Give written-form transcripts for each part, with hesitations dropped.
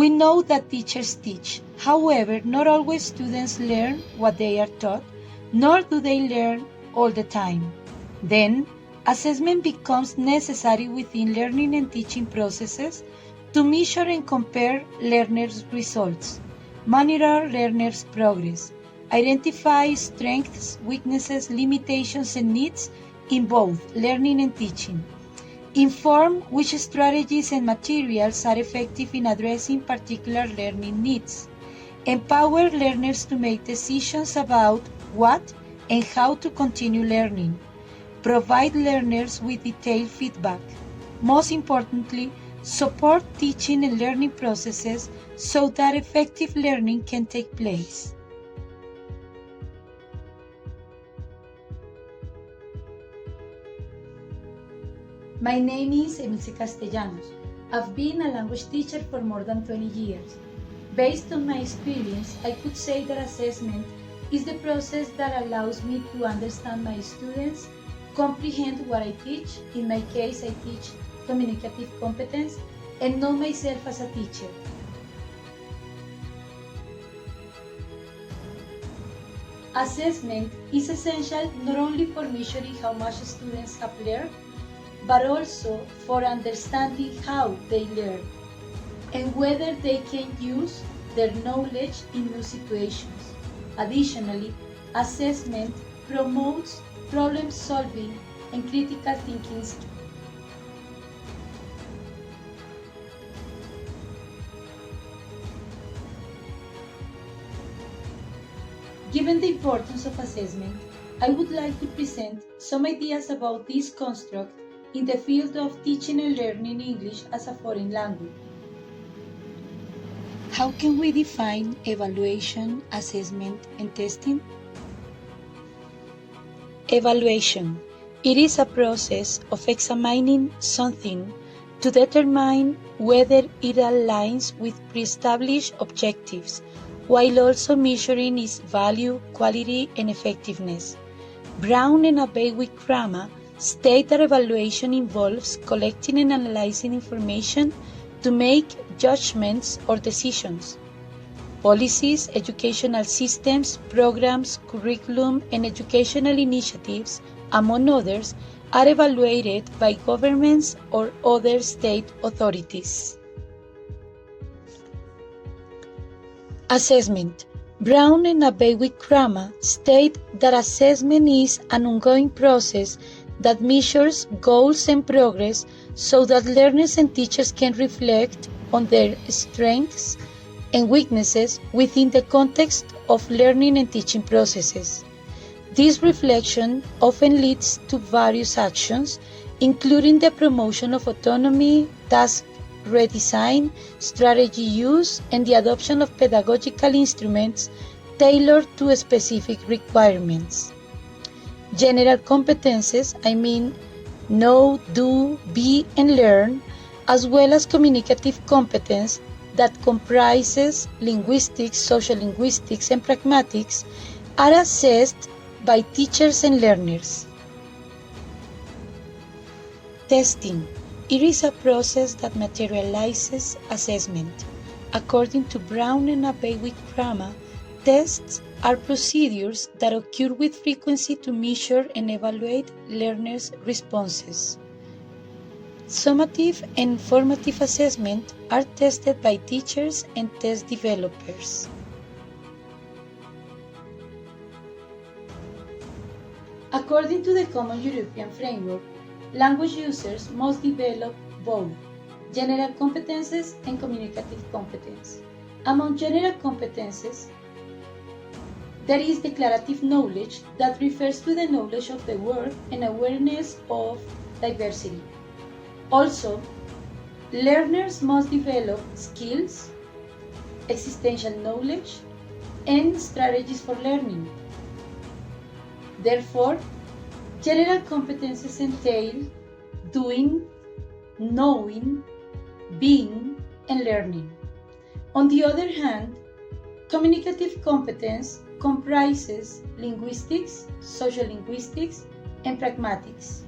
We know that teachers teach. However, not always students learn what they are taught, nor do they learn all the time. Then, assessment becomes necessary within learning and teaching processes to measure and compare learners' results, monitor learners' progress, identify strengths, weaknesses, limitations, and needs in both learning and teaching, inform which strategies and materials are effective in addressing particular learning needs, empower learners to make decisions about what and how to continue learning, provide learners with detailed feedback. Most importantly, support teaching and learning processes so that effective learning can take place. My name is Emilce Castellanos. I've been a language teacher for more than 20 years. Based on my experience, I could say that assessment is the process that allows me to understand my students, comprehend what I teach, in my case I teach communicative competence, and know myself as a teacher. Assessment is essential not only for measuring how much students have learned, but also for understanding how they learn and whether they can use their knowledge in new situations. Additionally, assessment promotes problem solving and critical thinking skills. Given the importance of assessment, I would like to present some ideas about this construct in the field of teaching and learning English as a foreign language. How can we define evaluation, assessment, and testing? Evaluation. It is a process of examining something to determine whether it aligns with pre-established objectives, while also measuring its value, quality, and effectiveness. Brown and Abey-Wickrama state that evaluation involves collecting and analyzing information to make judgments or decisions. Policies, educational systems, programs, curriculum, and educational initiatives, among others, are evaluated by governments or other state authorities. Assessment. Brown and Abey-Wickrama state that assessment is an ongoing process that measures goals and progress so that learners and teachers can reflect on their strengths and weaknesses within the context of learning and teaching processes. This reflection often leads to various actions, including the promotion of autonomy, task redesign, strategy use, and the adoption of pedagogical instruments tailored to specific requirements. General competences, know, do, be, and learn, as well as communicative competence that comprises linguistics, social linguistics, and pragmatics, are assessed by teachers and learners. Testing. It is a process that materializes assessment. According to Brown and Abey-Wickrama, tests are procedures that occur with frequency to measure and evaluate learners' responses. Summative and formative assessment are tested by teachers and test developers. According to the Common European Framework, language users must develop both general competences and communicative competence. Among general competences, there is declarative knowledge that refers to the knowledge of the world and awareness of diversity. Also, learners must develop skills, existential knowledge, and strategies for learning. Therefore, general competences entail doing, knowing, being, and learning. On the other hand, communicative competence comprises linguistics, social linguistics, and pragmatics.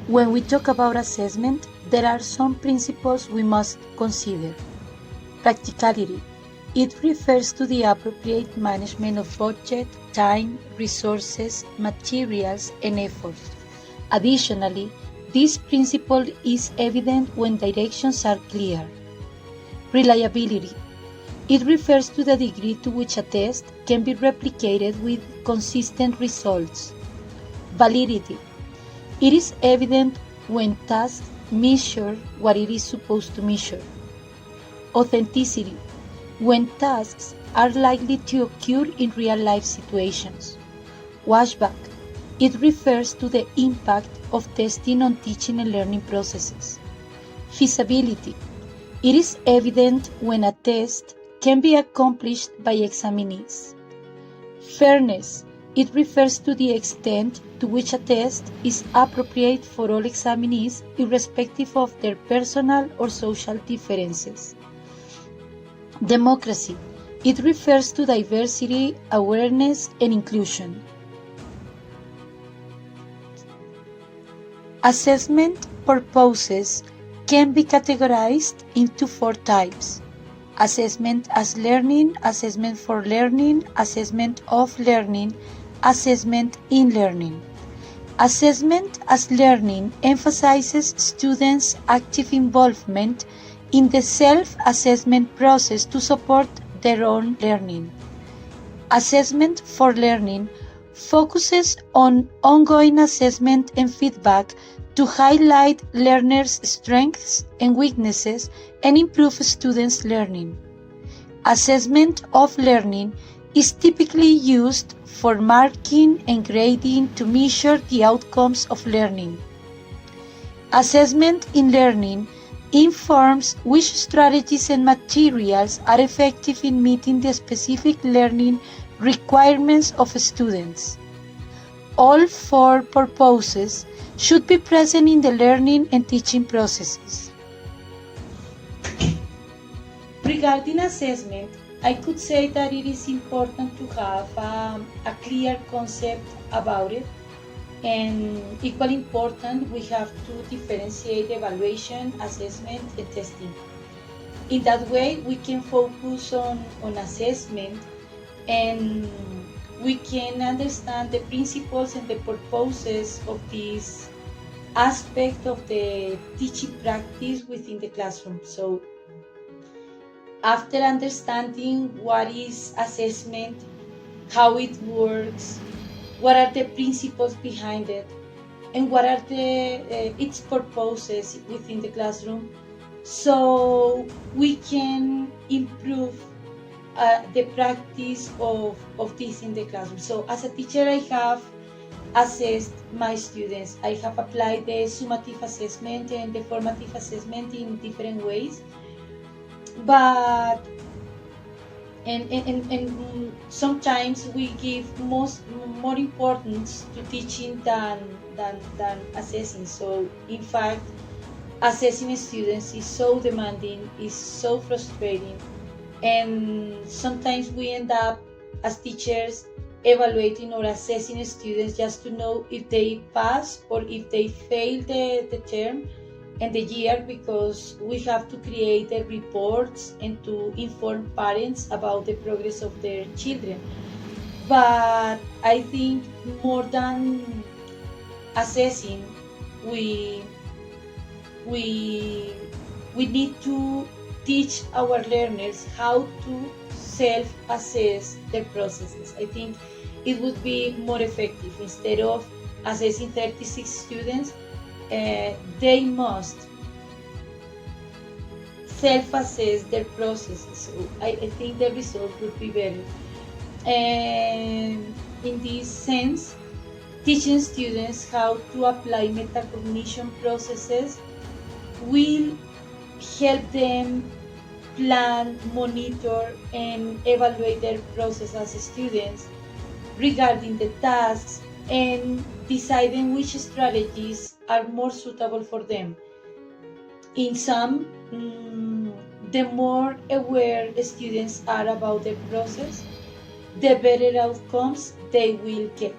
When we talk about assessment, there are some principles we must consider. Practicality. It refers to the appropriate management of budget, time, resources, materials, and effort. Additionally, this principle is evident when directions are clear. Reliability. It refers to the degree to which a test can be replicated with consistent results. Validity. It is evident when tasks measure what it is supposed to measure. Authenticity. When tasks are likely to occur in real-life situations. Washback. It refers to the impact of testing on teaching and learning processes. Feasibility. It is evident when a test can be accomplished by examinees. Fairness. It refers to the extent to which a test is appropriate for all examinees, irrespective of their personal or social differences. Democracy. It refers to diversity, awareness, and inclusion. Assessment purposes can be categorized into 4 types: assessment as learning, assessment for learning, assessment of learning, assessment in learning. Assessment as learning emphasizes students' active involvement in the self-assessment process to support their own learning. Assessment for learning focuses on ongoing assessment and feedback to highlight learners' strengths and weaknesses and improve students' learning. Assessment of learning is typically used for marking and grading to measure the outcomes of learning. Assessment in learning informs which strategies and materials are effective in meeting the specific learning requirements of students. All 4 purposes should be present in the learning and teaching processes. Regarding assessment, I could say that it is important to have a clear concept about it, and equally important, we have to differentiate evaluation, assessment, and testing. In that way, we can focus on assessment, and we can understand the principles and the purposes of this aspect of the teaching practice within the classroom. So, after understanding what is assessment, how it works, what are the principles behind it, and what are its purposes within the classroom, so we can improve the practice of this in the classroom. So as a teacher, I have assessed my students. I have applied the summative assessment and the formative assessment in different ways, but and sometimes we give more importance to teaching than assessing. So in fact, assessing students is so demanding, is so frustrating, and sometimes we end up as teachers evaluating or assessing students just to know if they pass or if they fail the term and the year, because we have to create the reports and to inform parents about the progress of their children. But I think more than assessing, we need to teach our learners how to self-assess their processes. I think it would be more effective. Instead of assessing 36 students, they must self-assess their processes. So I think the result would be better. And in this sense, teaching students how to apply metacognition processes will help them plan, monitor, and evaluate their process as students regarding the tasks and deciding which strategies are more suitable for them. In sum, the more aware students are about the process, the better outcomes they will get.